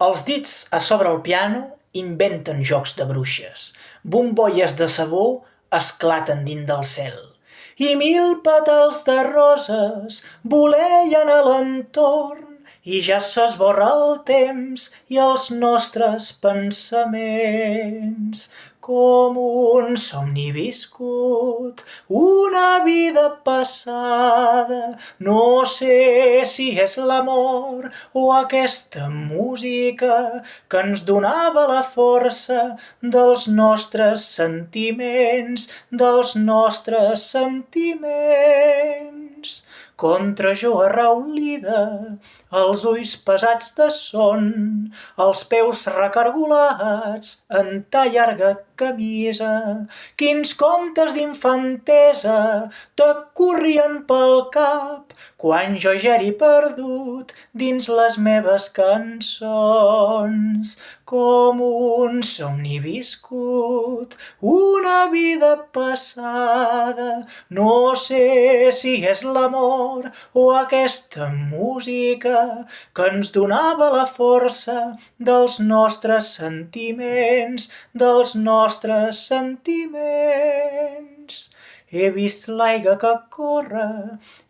Els dits a sobre el piano inventen jocs de bruixes, bombolles de sabó esclaten dins del cel, i mil petals de roses voleien a l'entorn i ja s'esborra el temps i els nostres pensaments. Com un somni viscut, una vida passada, no sé si és l'amor o aquesta música que ens donava la força dels nostres sentiments, Contra jo arraulida, els ulls pesats de son, els peus recargolats en ta llarga camisa. Quins contes d'infantesa te corrien pel cap quan jo ja eri perdut dins les meves cançons. Com un somni viscut, una vida passada, no sé si és l'amor o aquesta música que ens donava la força dels nostres sentiments. He vist l'aigua que corre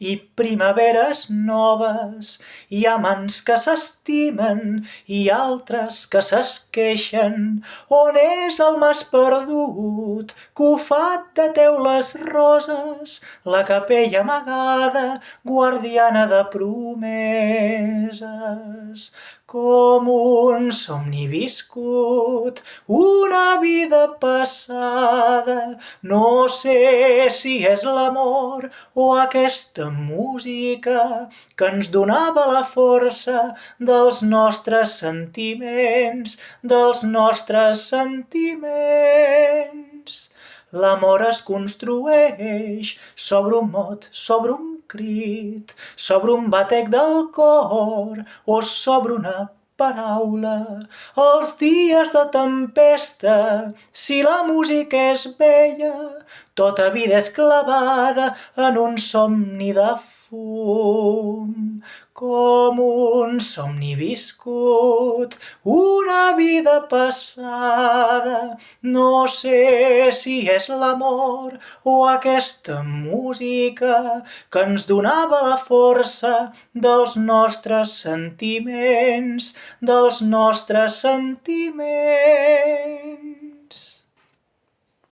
i primaveres noves, hi ha mans que s'estimen i altres que s'esqueixen. On és el mas perdut, cofat de teules roses, la capella amagada, guardiana de promeses? Com un somni viscut, una vida passada, no sé si és l'amor o aquesta música que ens donava la força dels nostres sentiments. L'amor es construeix sobre un mot, sobre un crit, sobre un batec del cor o sobre una paraula. Els dies de tempesta, si la música és bella, tota vida és clavada en un somni de fum. Com un somni viscut, una vida passada, no sé si és l'amor o aquesta música que ens donava la força dels nostres sentiments.